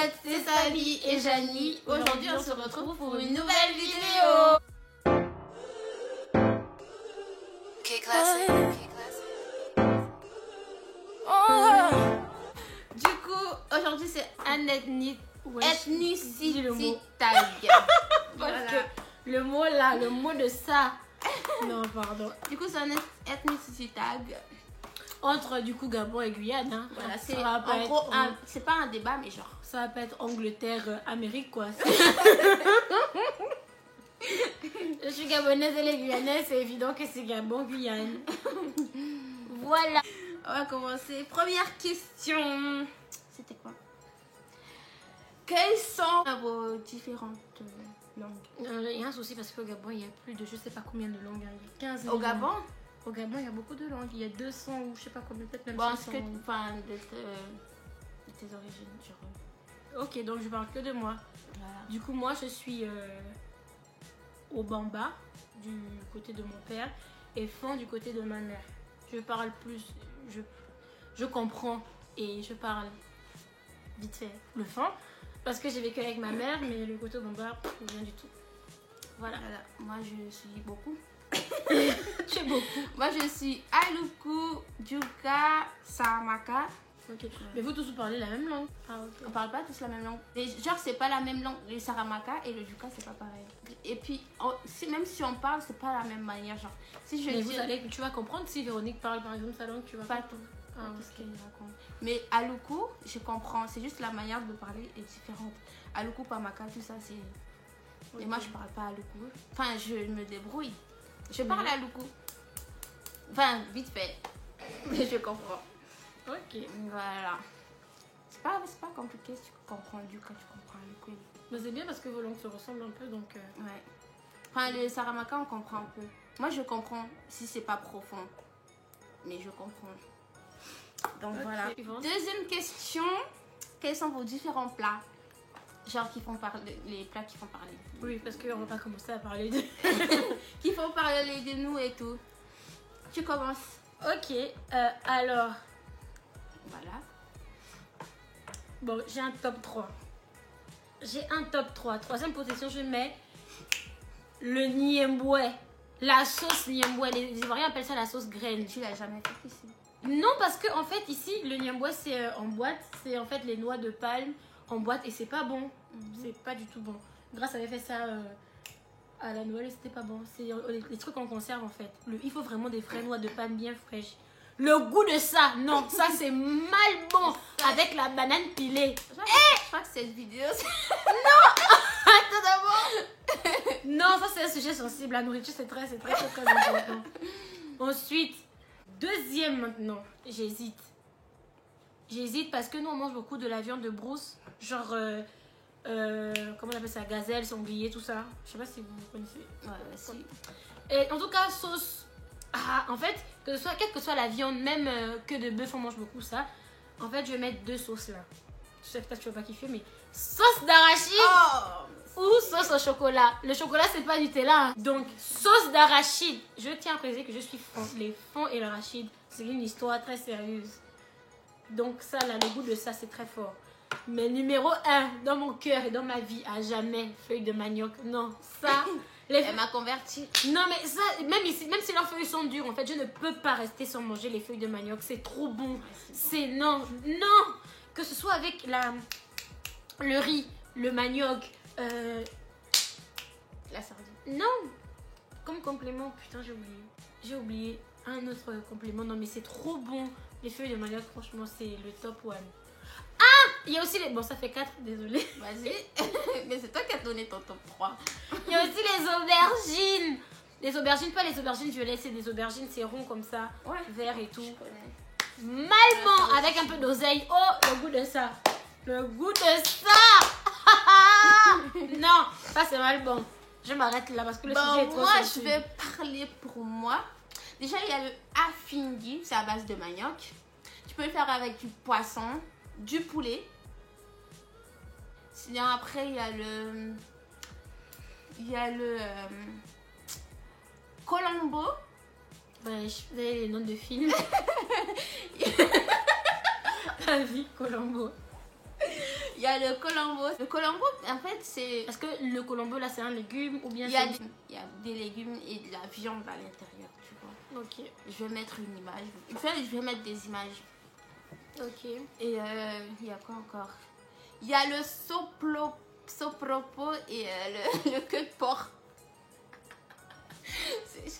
potes, c'est Sabi et Janie. Aujourd'hui, on se retrouve pour une nouvelle vidéo. Du coup, aujourd'hui, c'est un ethnicity tag. Parce que le mot là, le mot de ça. Non, pardon. Du coup, c'est un ethnicity tag. Entre du coup Gabon et Guyane. Hein. Voilà, c'est en gros, c'est pas un débat, mais genre. Ça va pas être Angleterre, Amérique quoi. Je suis gabonaise et les Guyanais, c'est évident que c'est Gabon, Guyane. Voilà. On va commencer. Première question. C'était quoi? Quelles sont vos différentes langues? Il y a un souci parce qu'au Gabon, il y a plus de je sais pas combien de langues. Il y a 15 000 Au Gabon? langues. Au Gabon, il y a beaucoup de langues. Il y a 200 ou je sais pas combien, peut-être même Bon, 500 est-ce que langues. enfin, de tes origines, genre. Ok, donc je parle que de moi. Voilà. Du coup, moi, je suis au Bamba, du côté de mon père, et Fan du côté de ma mère. Je parle plus, je comprends et je parle vite fait le Fan, parce que j'ai vécu avec ma mère, mais le côté Bamba, rien du tout. Voilà. Moi, je suis beaucoup. Tu es beaucoup. Moi, je suis Aluku, Djuka, Saramaka. Ok. Mais vous tous vous parlez la même langue. Ah, ok. On parle pas tous la même langue. Et genre, c'est pas la même langue. Le Saramaka et le Djuka, c'est pas pareil. Et puis, même si on parle, c'est pas la même manière. Genre, si je Mais tu vas comprendre si Véronique parle par exemple sa langue, tu vas pas comprendre. tout. Ah, Tout ce ok. qu'elle raconte. Mais Aluku, je comprends. C'est juste la manière de parler est différente. Aluku, Pamaka, tout ça, c'est. Et moi, je parle pas Aluku. Enfin, je me débrouille. Je parle Aluku. Enfin, vite fait. Mais je comprends. Ok. Voilà. C'est pas compliqué si tu comprends du quand tu comprends Aluku. Mais c'est bien parce que vos langues se ressemblent un peu donc. Ouais. Enfin, le Saramaka, on comprend un peu. Moi, je comprends si c'est pas profond. Mais je comprends. Donc voilà. Deuxième question. Quels sont vos différents plats? Genre qui font parler, les plats qui font parler. Oui, parce qu'on va pas commencer à parler de. Qui font parler de nous et tout. Tu commences. Ok, alors. Voilà. Bon, j'ai un top 3. J'ai un top 3. Troisième position, je mets le niemboué. La sauce niemboué. Les Ivoiriens appellent ça la sauce graine. Tu l'as jamais fait ici? Non, parce que en fait, ici, le niemboué, c'est en boîte. C'est en fait les noix de palme en boîte et c'est pas bon. C'est pas du tout bon. Grâce avait fait ça à la Noël, c'était pas bon. C'est les trucs en conserve en fait. Il faut vraiment des vraies noix de palme bien fraîches. Le goût de ça, non, ça c'est mal bon avec la banane pilée. Je crois que cette vidéo. Attends d'abord. Non, ça c'est un sujet sensible. La nourriture c'est très important. Ensuite, deuxième maintenant, j'hésite. J'hésite parce que nous on mange beaucoup de la viande de brousse, genre comment on appelle ça, gazelle, sanglier, tout ça. Je sais pas si vous connaissez. Ouais, si. Et en tout cas, sauce. Ah, en fait, quelle que soit la viande, même que de bœuf, on mange beaucoup ça. En fait, je vais mettre deux sauces là. Je sais peut-être que tu vas pas kiffer, mais sauce d'arachide ou sauce au chocolat. Le chocolat, c'est pas Nutella. Hein. Donc, sauce d'arachide. Je tiens à préciser que je suis fan. Les fans et l'arachide, c'est une histoire très sérieuse. Donc, ça, là, le goût de ça, c'est très fort. Mais numéro 1 dans mon cœur et dans ma vie, à jamais, feuilles de manioc. Non, ça. Elle m'a convertie. Non, mais ça, même ici, même si leurs feuilles sont dures, en fait, je ne peux pas rester sans manger les feuilles de manioc. C'est trop bon. C'est non. Que ce soit avec le riz, le manioc, la sardine. non. Comme complément, putain, j'ai oublié un autre complément. Non, mais c'est trop bon. Les feuilles de manioc, franchement, c'est le top one. Ah, il y a aussi les... Bon, ça fait 4, désolé. Vas-y. Mais c'est toi qui as donné ton top 3. Il y a aussi les aubergines. Les aubergines, pas les aubergines violettes, c'est des aubergines, c'est rond comme ça, Ouais. vert et tout. Je connais. Mal bon, avec un peu d'oseille. Oh, le goût de ça. Le goût de ça. Non, ça c'est mal bon. Je m'arrête là parce que le sujet est trop moi, sensible. je vais parler pour moi. Déjà, il y a le affingi, c'est à base de manioc. Tu peux le faire avec du poisson, du poulet. Sinon, après, il y a le Colombo. Ouais, je faisais les noms de films. La vie Colombo. Il y a le colombo. Le colombo, en fait, c'est... Est-ce que le colombo, là, c'est un légume ou bien il y a des légumes et de la viande à l'intérieur, tu vois. Ok. Je vais mettre une image. Enfin, je vais mettre des images. Ok. Et il y a quoi encore? Il y a le sopropo et le queue de porc.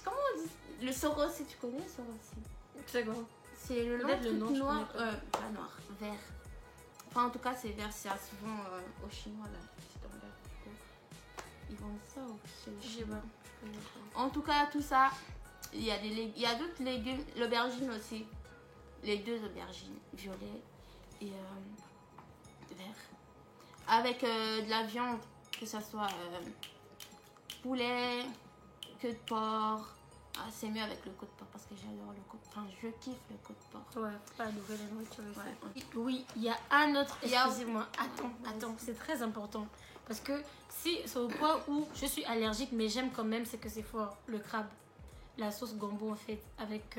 Comment on dit? Le sorossi, tu connais le sorossi? C'est quoi? C'est le long Peut-être le truc nom, je noir. connais pas. Pas noir, vert. Enfin, en tout cas, c'est vert. C'est souvent au chinois, là. Ils vendent ça ou chez les Je sais Chinois? pas. En tout cas, tout ça, il y a d'autres légumes. L'aubergine aussi. Les deux aubergines, violet et vert. Avec de la viande, que ce soit poulet, queue de porc. Ah, c'est mieux avec le queue de porc parce que j'adore le queue de porc. Enfin, je kiffe le queue de porc. Ouais, pas nouvelle nourriture. Ouais. Oui, il y a un autre. Il y a- Excusez-moi. Attends, c'est très important. Parce que si c'est au point où je suis allergique, mais j'aime quand même, c'est que c'est fort. Le crabe. La sauce gombo, en fait, avec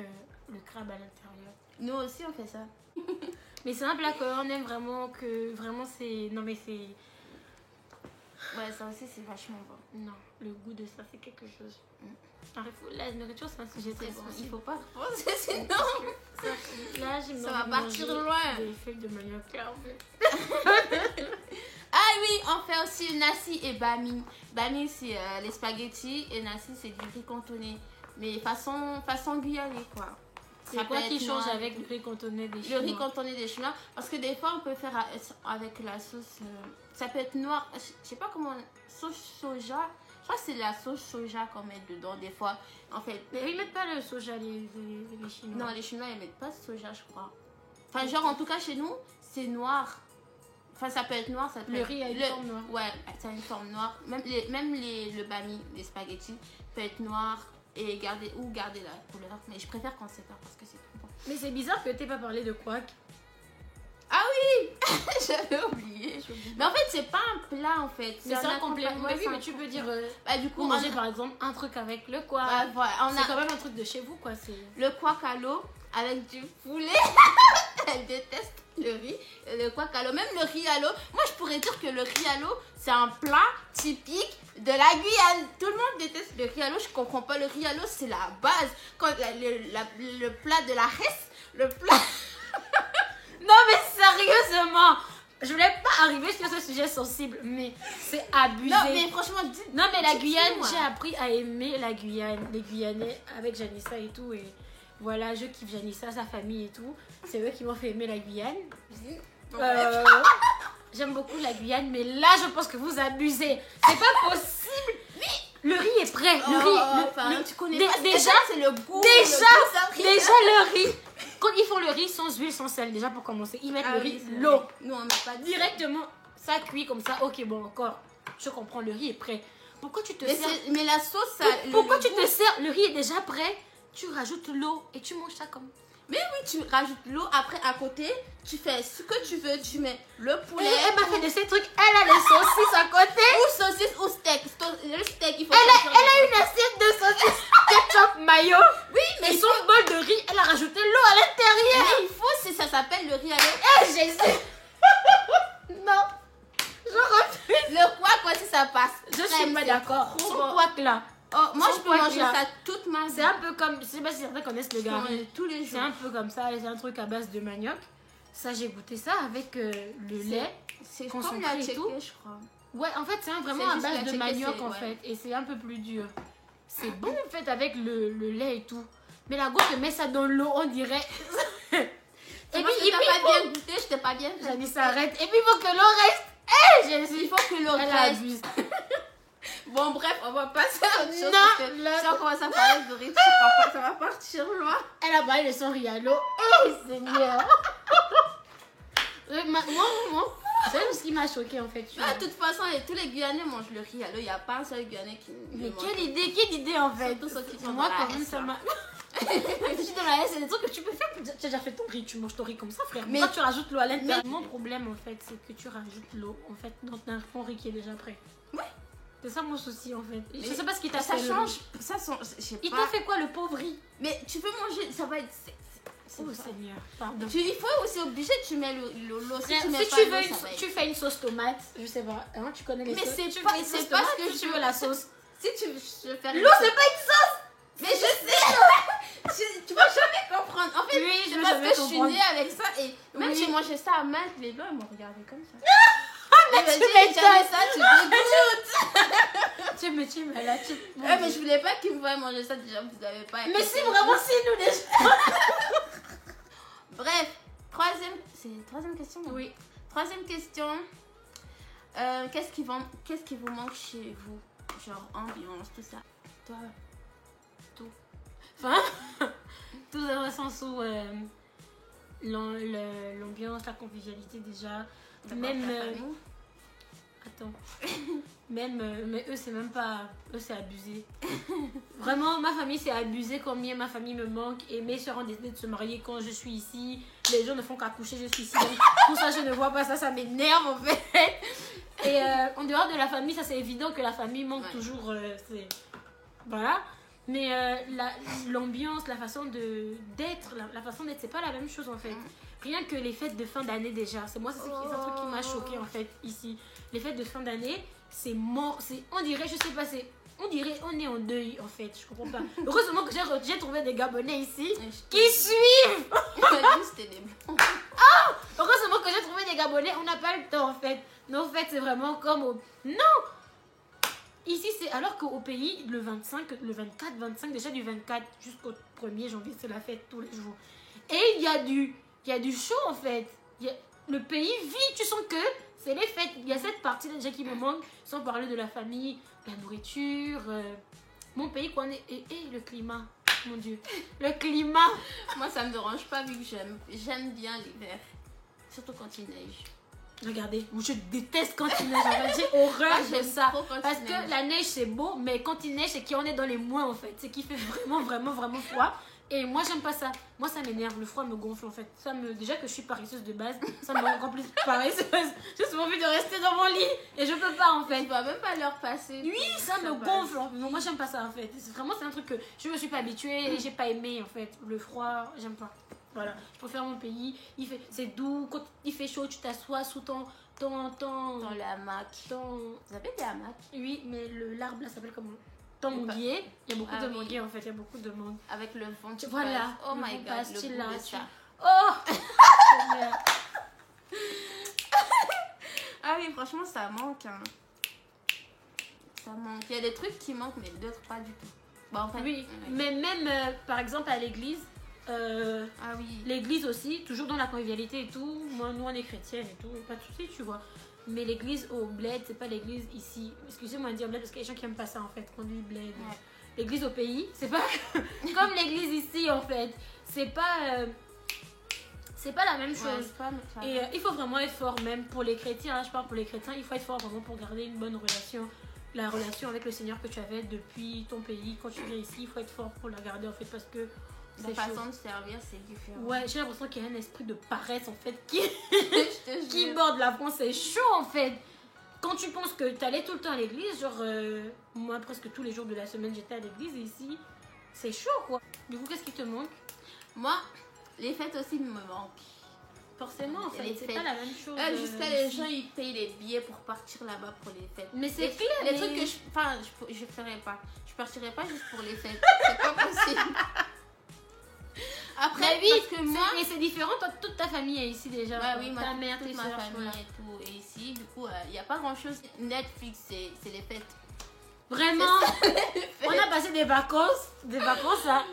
le crabe à l'intérieur. Nous aussi, on fait ça. Mais c'est un plat qu'on aime vraiment, que vraiment c'est... Non, mais c'est... Ouais, ça aussi, c'est vachement bon. Non, le goût de ça, c'est quelque chose. La nourriture, c'est un sujet très C'est bon. Il sensible. faut pas penser, sinon Là, j'ai ça va partir loin. Des feuilles de manioc là, en fait. Ah oui, on fait aussi nasi et bami. Bami, c'est les spaghettis et nasi, c'est du riz cantonné. Mais façon guyanais, quoi. C'est Ça quoi peut qui être change noir. avec le riz cantonné des Le Chinois? riz cantonné des Chinois. Parce que des fois, on peut faire avec la sauce. Ça peut être noir. Je sais pas comment. Sauce soja. Je crois que c'est la sauce soja qu'on met dedans, des fois. En fait. Mais ils mettent pas le soja, les Chinois. Non, les Chinois, ils mettent pas de soja, je crois. Enfin, genre, en tout cas, chez nous, c'est noir. Enfin, ça peut être noir, ça peut Le être... riz a une forme noire. Ouais, ça a une forme noire. Même le bami, les spaghettis, peut être noir et garder la couleur. Mais je préfère quand c'est pas parce que c'est trop bon. Mais c'est bizarre que t'aies pas parlé de quack. Ah oui j'avais oublié. Mais en fait, c'est pas un plat, en fait. Mais c'est un complément. accompagnement, Mais oui, c'est mais un tu peux complément. dire... Bah, du coup, Pour manger, par exemple, un truc avec le quack. Ouais, voilà, on C'est a quand même un truc de chez vous, quoi. C'est... le quack à l'eau avec du poulet. Elle déteste le riz. Le quack à l'eau, même le riz à l'eau. Moi, je pourrais dire que le riz à l'eau, c'est un plat typique de la Guyane. Tout le monde déteste le riz à l'eau. Je comprends pas. Le riz à l'eau, c'est la base. Quand le plat de la res, le plat... Non, mais sérieusement, je voulais pas arriver sur ce sujet sensible, mais c'est abusé. Non, mais franchement, Non, mais la dites-nous, Guyane, hein. j'ai appris à aimer la Guyane, les Guyanais avec Janissa et tout. Et voilà, je kiffe Janissa, sa famille et tout. C'est eux qui m'ont fait aimer la Guyane. J'aime beaucoup la Guyane, mais là, je pense que vous abusez. C'est pas possible. Le riz est prêt. Le riz, tu connais Dé- pas. déjà, c'est le goût. déjà, le goût, ça riz. déjà le riz. Quand ils font le riz sans huile, sans sel, déjà pour commencer, ils mettent Ah le oui, riz, c'est l'eau. vrai. Nous, on n'a pas dit. Directement, ça cuit comme ça. Ok, bon, encore. Je comprends, le riz est prêt. Pourquoi tu te sers Mais la sauce, ça. Pourquoi tu goût- te sers Le riz est déjà prêt. Tu rajoutes l'eau et tu manges ça comme. Mais oui, tu rajoutes l'eau. Après, à côté, tu fais ce que tu veux. Tu mets le poulet. Elle m'a fait de ces trucs. Elle a les saucisses à côté. Ou saucisse ou steak. Le steak, il faut. Elle a une assiette de saucisses ketchup mayo. Oui, mais Et son bol de riz, elle a rajouté l'eau à l'intérieur. il faut, ça s'appelle le riz à l'eau. Eh, Jésus. Non. Je refuse. Le quoi, si ça passe. Je suis pas d'accord. trop Son bon. couac là. Oh, moi, Son je peux couac, manger là. ça toute ma vie. C'est un peu comme. Je sais pas si certains connaissent le gari. tous les C'est jours. un peu comme ça. C'est un truc à base de manioc. Ça, j'ai goûté ça avec le lait. C'est concentré comme la et tchéké, tout. je crois. Ouais, en fait, c'est vraiment C'est à juste base la de tchéké, manioc c'est- en ouais. fait. Et c'est un peu plus dur. C'est bon en fait avec le lait et tout. Mais la goutte te met ça dans l'eau, on dirait. Et Et puis, puis, il t'as pas bien goûté, je t'ai pas bien fait. J'ai dit ça arrête. Et puis, il faut que l'eau reste. Eh, j'ai Il dit. faut que l'eau Elle reste. abuse. Bon, bref, on va passer à autre chose. Non, parce que là- si on commence à parler de riz, ça va partir loin. Elle a parlé de son riz à l'eau. Eh, Seigneur. Moi, c'est ce qui m'a choqué en fait. Ah, de toute façon, tous les Guyanais mangent le riz à l'eau. Il n'y a pas un seul Guyanais qui Mais ne mange. quelle idée en fait. Surtout ceux qui sont Moi dans la quand même S, ça là. m'a. Je suis dans la S, c'est des trucs que tu peux faire. Tu as déjà fait ton riz, tu manges ton riz comme ça frère. Mais- Pourquoi tu rajoutes l'eau à l'intérieur? Mon problème en fait c'est que tu rajoutes l'eau en fait dans ton riz qui est déjà prêt. Ouais. C'est ça mon souci en fait. Je Mais sais pas ce qui t'a Ça fait. change. Ça, je sais Il pas. t'a fait quoi le pauvre riz? Mais tu peux manger, ça va être. Oh Seigneur, pardon. Il faut aussi obligé, tu mets l'eau. Si tu mets si pas tu l'eau, veux, tu fais une sauce tomate, je sais pas, hein, tu connais les mais sauces. c'est pas ce que tu veux la sauce. Si tu veux faire L'eau, c'est pas une sauce. Mais je sais. Tu vas jamais comprendre. En fait, Oui, c'est parce que je suis née avec ça et même j'ai mangé ça à Malte, les blancs ils m'ont regardé comme ça. Mais tu m'étonnes. Ça, tu dégoûtes. Tu me là, tu... Mais je voulais pas qu'ils me voient manger ça déjà, vous avez pas. Mais si vraiment c'est nous déjà. Bref, troisième question. Oui. Troisième question. Qu'est-ce qui vous manque chez vous? Genre ambiance, tout ça. Toi. Tout. Enfin, tout dans le sens où l'ambiance, la convivialité déjà. Même. Attends. Même. Mais eux, c'est même pas. Eux, c'est abusé. Vraiment, ma famille, c'est abusé combien ma famille me manque. Et mes soeurs ont décidé de se marier quand je suis ici. Les gens ne font qu'accoucher, je suis ici. Donc, pour ça, je ne vois pas ça, ça m'énerve en fait. Et en dehors de la famille, ça c'est évident que la famille manque toujours. Voilà. Mais l'ambiance, la façon d'être, la façon d'être, c'est pas la même chose en fait. Rien que les fêtes de fin d'année déjà. C'est un truc qui m'a choqué en fait ici. Les fêtes de fin d'année, c'est mort. On dirait, je sais pas, on dirait on est en deuil en fait. Je comprends pas. Heureusement que j'ai trouvé des Gabonais ici qui suivent. C'était des blancs. Heureusement que j'ai trouvé des Gabonais. On n'a pas le temps en fait. Nos fêtes, c'est vraiment comme Non. Ici, c'est alors qu'au pays, le 25, le 24, 25, déjà du 24 jusqu'au 1er janvier, c'est la fête tous les jours. Et il y a du chaud en fait. Le pays vit, tu sens que c'est les fêtes. Il y a cette partie déjà qui me manque, sans parler de la famille, la nourriture, mon pays, quoi. Et le climat, mon Dieu. Le climat. Moi, ça me dérange pas vu que j'aime bien l'hiver. Surtout quand il neige. Regardez, je déteste quand il neige. En fait, j'ai horreur de ça. Parce que la neige c'est beau, mais quand il neige, c'est qu'on est dans les moins en fait. C'est qu'il fait vraiment, vraiment, vraiment froid. Et moi, j'aime pas ça. Moi, ça m'énerve. Le froid me gonfle en fait. Déjà que je suis paresseuse de base, ça me rend plus paresseuse. J'ai souvent envie de rester dans mon lit et je peux pas en fait. Tu vas même pas leur passer. Oui, ça me gonfle. Moi, j'aime pas ça en fait. C'est un truc que je me suis pas habituée et j'ai pas aimé en fait. Le froid, j'aime pas. Voilà, je préfère mon pays. C'est doux. Quand il fait chaud, tu t'assois sous ton dans le hamac. Vous avez des hamacs? Oui, mais l'arbre là s'appelle comment? Ton manguier. Il y a beaucoup de manguiers en fait. Il y a beaucoup de mangues. Avec le vent. Voilà. Oh my god, le goût de ça. Oh. Ah oui, franchement, ça manque. Hein. Ça manque. Il y a des trucs qui manquent, mais d'autres pas du tout. Bon, en fait, oui, mais même par exemple à l'église. Ah oui. L'église aussi, toujours dans la convivialité et tout. Moi, nous, on est chrétiennes et tout, pas de soucis, tu vois. Mais l'église au bled, c'est pas l'église ici. Excusez-moi de dire bled parce qu'il y a des gens qui aiment pas ça en fait, quand on dit bled. Ouais. L'église au pays, c'est pas comme l'église ici en fait. C'est pas la même chose. Ouais, et il faut vraiment être fort, même pour les chrétiens. Hein, je parle pour les chrétiens, il faut être fort vraiment pour garder une bonne relation. La relation avec le Seigneur que tu avais depuis ton pays, quand tu viens ici, il faut être fort pour la garder en fait parce que. La façon de servir, c'est différent. Ouais, j'ai l'impression qu'il y a un esprit de paresse en fait qui borde la France. C'est chaud en fait. Quand tu penses que tu allais tout le temps à l'église, genre moi presque tous les jours de la semaine j'étais à l'église et ici c'est chaud quoi. Du coup, qu'est-ce qui te manque? Moi, les fêtes aussi me manquent. Forcément, en fait, c'est pas la même chose. Jusqu'à les gens ils payent les billets pour partir là-bas pour les fêtes. Mais c'est clair. Les trucs que je ferais pas. Je partirais pas juste pour les fêtes. C'est pas possible. Après, oui, parce que moi. Mais c'est différent, toi, toute ta famille est ici déjà. Bah oui, ta mère, tes ma soeurs, famille et tout. Et ici, du coup, il n'y a pas grand chose. Netflix, c'est les fêtes. Vraiment, on a passé des vacances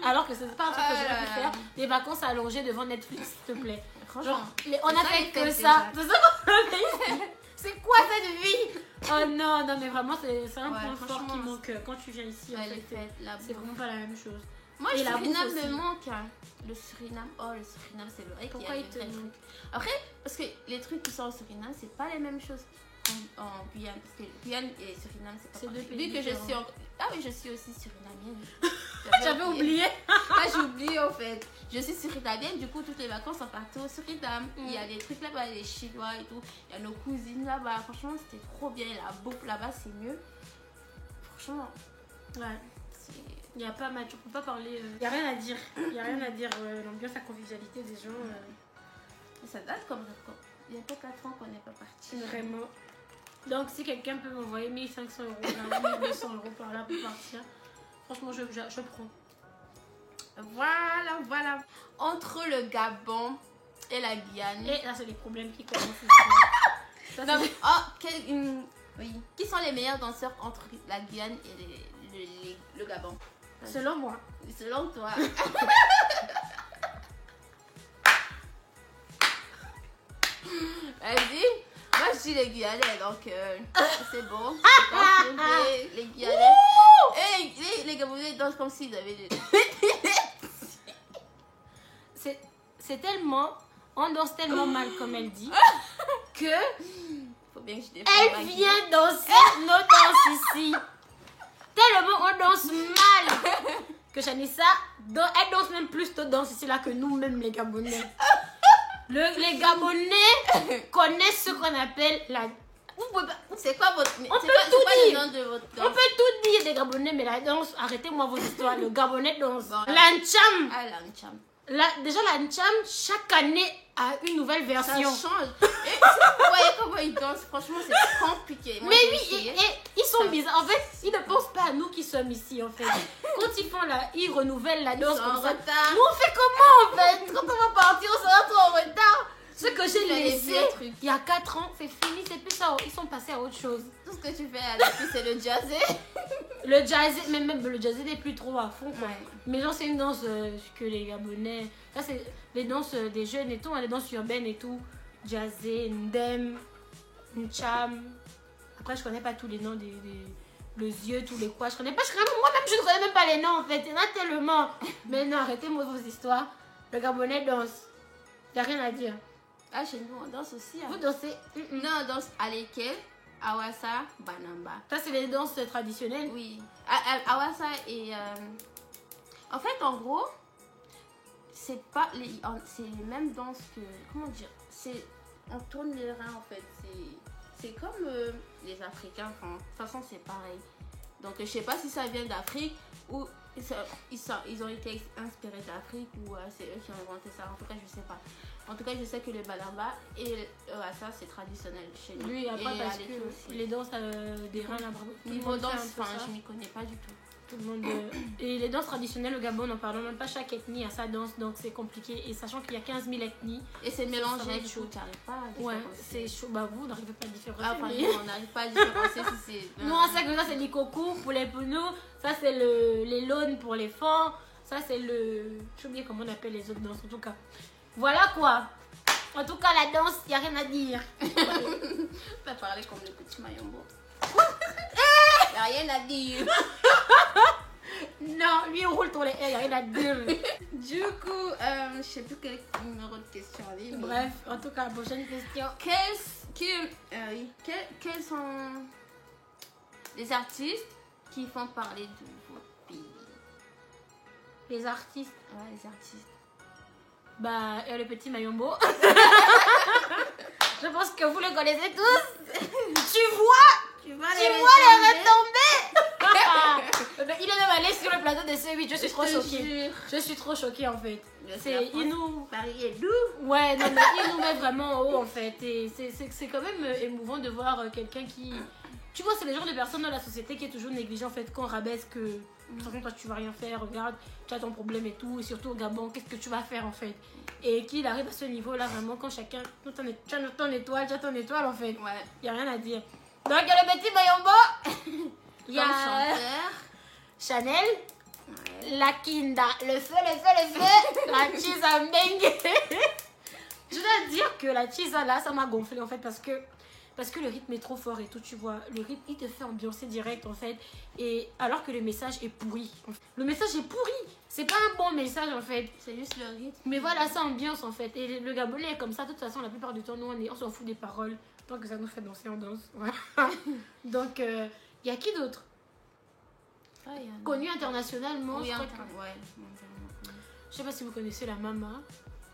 alors que c'est pas un truc que j'aurais pu faire. Des vacances allongées devant Netflix, s'il te plaît. Genre, on a fait que ça. C'est ça qu'on a fait. C'est quoi cette vie? Oh non, mais vraiment, c'est un point fort qui manque quand tu viens ici. En fait, c'est vraiment pas la même chose. Moi, le Suriname me manque. Hein. Le Suriname, le Suriname, c'est vrai qu'il y a des vrais trucs. Après, parce que les trucs qui sont au Suriname, c'est pas les mêmes choses en Guyane. Parce que Guyane et Suriname, c'est pas pareil. Vu que je suis Ah oui, je suis aussi surinamienne. J'avais oublié. J'ai oublié en fait. Je suis surinamienne, du coup, toutes les vacances sont parties au Suriname. Il y a des trucs là-bas, les Chinois et tout. Il y a nos cousines là-bas. Franchement, c'était trop bien. La bouffe là-bas, c'est mieux. Franchement, ouais. Il n'y a pas match, on peut pas parler. Il n'y a rien à dire. Il n'y a rien à dire. L'ambiance, la convivialité des gens. Ça date comme ça. Il y a pas 4 ans qu'on n'est pas parti. Vraiment. Donc, si quelqu'un peut m'envoyer 1500 euros, 1200 euros par là pour partir, franchement, je prends. Voilà. Entre le Gabon et la Guyane. Et là, c'est les problèmes qui commencent ici. Ça, Non, oui. Qui sont les meilleurs danseurs entre la Guyane et le Gabon? Selon moi. Selon toi. Vas-y. Moi, je dis les Guyanais, donc c'est bon. Les Guyanais. Et les Gabonais dansent comme s'ils avaient des... C'est tellement... On danse tellement mal, comme elle dit, que... Faut bien que je elle vient danser nos danses ici. Tellement on danse mal que Janissa, elle danse même plus de danse ici là que nous-mêmes les Gabonais. Les Gabonais connaissent ce qu'on appelle la... C'est quoi votre... On peut tout dire. De votre danse? On peut tout dire des Gabonais, mais la danse, arrêtez-moi vos histoires. Le Gabonais danse. Bon, L'Ancham. Ah, l'Ancham. Déjà, l'Ancham, chaque année a une nouvelle version. Ça change. Et si vous voyez comment ils dansent, franchement, c'est compliqué. Moi, mais oui, et ils sont bizarres. En fait, ils ne pensent pas à nous qui sommes ici, en fait. Quand ils renouvellent la danse comme ça, nous on fait comment, en fait? Quand on va partir, on sera trop en retard. Ce que j'ai laissé il y a 4 ans, c'est fini, c'est plus ça. Ils sont passés à autre chose. Tout ce que tu fais depuis, c'est le jazzé. Le jazzé, même le jazzé n'est plus trop à fond, quoi. Ouais. Mais genre, c'est une danse que les Gabonais... Là, c'est les danses des jeunes et tout, hein, les danses urbaines et tout. Jazzé, Ndem, Ncham. Après, je connais pas tous les noms le yeux, tous les quoi. Moi-même, je ne connais même pas les noms, en fait. Il y en a tellement. Mais non, arrêtez-moi vos histoires. Le Gabonais danse. Il n'y a rien à dire. Ah, chez nous, on danse aussi. Hein. Vous dansez? Non, on danse Aleke, Awassa, Banamba. Ça, c'est les danses traditionnelles? Oui. Awassa et... En fait, en gros, c'est pas c'est les mêmes danses que... Comment dire? On tourne les reins, en fait. C'est comme les Africains. Enfin, de toute façon, c'est pareil. Donc, je sais pas si ça vient d'Afrique ou ils ont été inspirés d'Afrique ou c'est eux qui ont inventé ça. En tout cas, je sais pas. En tout cas, je sais que le Banamba et ça, c'est traditionnel chez nous. Lui, après, parce que aussi. les danses des reins, là, bravo. Niveau danse, je m'y connais pas du tout. Tout le monde. Et les danses traditionnelles au Gabon, n'en parlons même pas, chaque ethnie a sa danse, donc c'est compliqué. Et sachant qu'il y a 15 000 ethnies. Et c'est mélangé, tu n'arrives pas à différencier. Ouais, c'est chaud. Bah, vous n'arrivez pas à différencier. Ah, mais... on n'arrive pas à différencier si c'est. Non, c'est que ça, c'est l'ikoku pour les nous. Ça, c'est les lones pour les fonds. Ça, c'est le. J'ai oublié comment on appelle les autres danses, en tout cas. Voilà quoi. En tout cas, la danse, il n'y a rien à dire. T'as parlé comme le petit Mayombo. Il n'y a rien à dire. Non, lui, il roule sur les airs, il n'y a rien à dire. Du coup, je sais plus quel numéro de question on est. Bref, en tout cas, prochaine question. Quels sont les artistes qui font parler de votre pays? Les artistes. Ouais, les artistes. Bah, le petit Mayombo. Je pense que vous le connaissez tous. Tu vois les retombées. Il est même allé sur le plateau de C8. Je suis trop choquée. Je suis trop choquée en fait. Il nous... Paris est doux. Ouais, non, mais il nous met vraiment en haut en fait. Et c'est quand même émouvant de voir quelqu'un qui... Tu vois, c'est le genre de personne dans la société qui est toujours négligée en fait, qu'on rabaisse que... De toute façon, toi, tu vas rien faire, regarde, tu as ton problème et tout. Et surtout au Gabon, qu'est-ce que tu vas faire en fait? Et qu'il arrive à ce niveau-là, vraiment, quand chacun... Tu as ton étoile en fait. Ouais. Il n'y a rien à dire. Donc, il y a le petit Mayombo. Il y a Chanel. Ouais. La Kinda. Le feu. La Chisa Mbengue. Je dois dire que la Chisa là, ça m'a gonflé en fait parce que le rythme est trop fort et tout, tu vois. Le rythme, il te fait ambiancer direct en fait. Et alors que le message est pourri. Le message est pourri. C'est pas un bon message en fait. C'est juste le rythme. Mais voilà, ça ambiance en fait. Et le Gabonais est comme ça. De toute façon, la plupart du temps, nous, on s'en fout des paroles. Tant que ça nous fait danser, on danse. Voilà. Donc, il y a qui d'autre? Connu internationalement, oui, je crois ouais. Je sais pas si vous connaissez la Mama.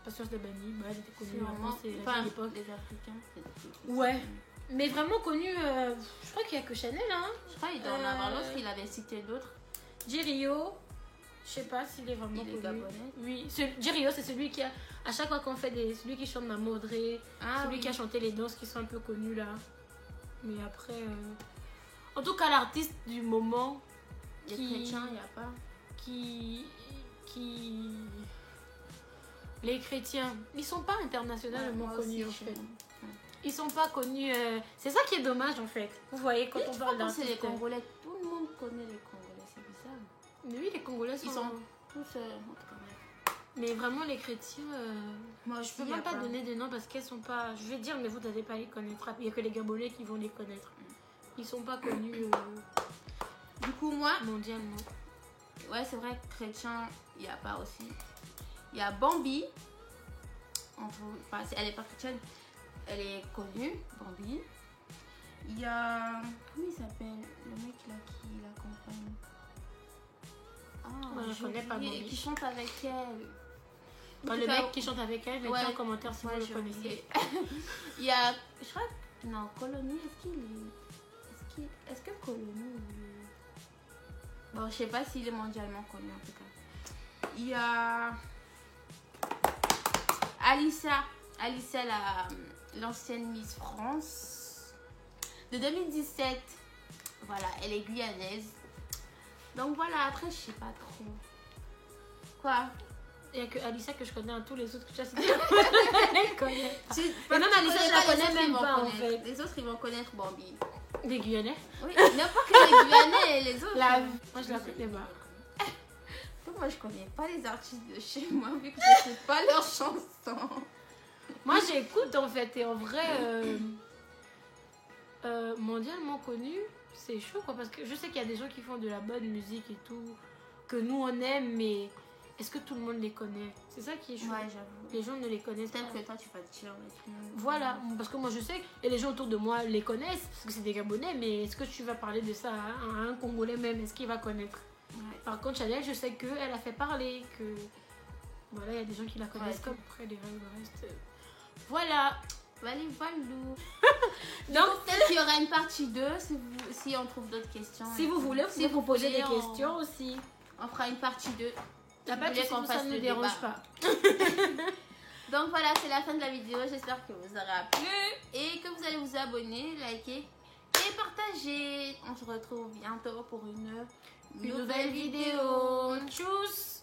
Patience de Bani. Bah, elle était connue avant, c'est la l'époque. Les Africains, c'est ouais. Mais vraiment connue, je crois qu'il y a que Chanel, hein. Je crois qu'il doit en avoir l'autre, il avait cité d'autres. Jirio, je sais pas s'il est vraiment Il est connu. gabonais. Oui, Jirio, c'est celui qui a, à chaque fois qu'on fait celui qui chante Maman Audrey, celui qui a chanté les danses qui sont un peu connues là. Mais après, en tout cas, l'artiste du moment. Les chrétiens, il n'y a pas. Les chrétiens, ils sont pas internationalement connus en fait. Ouais. Ils sont pas connus. C'est ça qui est dommage en fait. Vous voyez, quand on parle d'artistes. C'est les d'artistes. Congolais, tout le monde connaît les Congolais, c'est bizarre. Mais oui, les Congolais Ils sont tous. Mais vraiment, les chrétiens. Moi, je peux même pas donner des noms parce qu'elles sont pas. Je vais dire, mais vous n'allez pas les connaître. Il n'y a que les Gabonais qui vont les connaître. Ils sont pas connus. Du coup, moi. Mondialement. Ouais, c'est vrai, chrétien, il n'y a pas aussi. Il y a Bambi. Elle n'est pas chrétienne, elle est connue, Bambi. Il y a. Comment il s'appelle? Le mec là qui l'accompagne. Ouais, je connais pas Bambi. Qui chante avec elle. Le mec qui chante avec elle, mettez en commentaire si vous le connaissez. Il y a. Je crois. Non, Colonie, est-ce que Colonie. Bon, je sais pas s'il est mondialement connu en tout cas. Il y a. Alissa, l'ancienne Miss France de 2017. Voilà, elle est guyanaise. Donc voilà, après je sais pas trop. Quoi? Il n'y a que Alissa que je connais, tous les autres que tu as cités. Je connais. Mais même Alissa, je la connais même pas en fait. Les autres ils vont connaître Bambi. Les Guyanais? Oui, n'importe que les Guyanais et les autres. Moi je la connais pas. Moi je connais pas les artistes de chez moi vu que je sais pas leurs chansons. Moi j'écoute en fait et en vrai mondialement connu c'est chaud quoi parce que je sais qu'il y a des gens qui font de la bonne musique et tout que nous on aime mais est-ce que tout le monde les connaît? C'est ça qui est chaud. Ouais, j'avoue. Les gens ne les connaissent pas. Peut-être que toi tu vas te dire. Voilà, parce que moi je sais et les gens autour de moi les connaissent parce que c'est des Gabonais mais est-ce que tu vas parler de ça à un Congolais même? Est-ce qu'il va connaître? Ouais. Par contre, Chanel, je sais qu'elle a fait parler, que voilà, il y a des gens qui la connaissent comme après le reste. Voilà. Valou. Donc, peut-être qu'il y aura une partie 2 si on trouve d'autres questions. Si vous voulez, vous poser des questions aussi. On fera une partie 2. La partie qu'on ça ne nous dérange pas. Donc voilà, c'est la fin de la vidéo. J'espère que vous aura plu et que vous allez vous abonner, liker et partager. On se retrouve bientôt pour une nouvelle vidéo. Tchuss!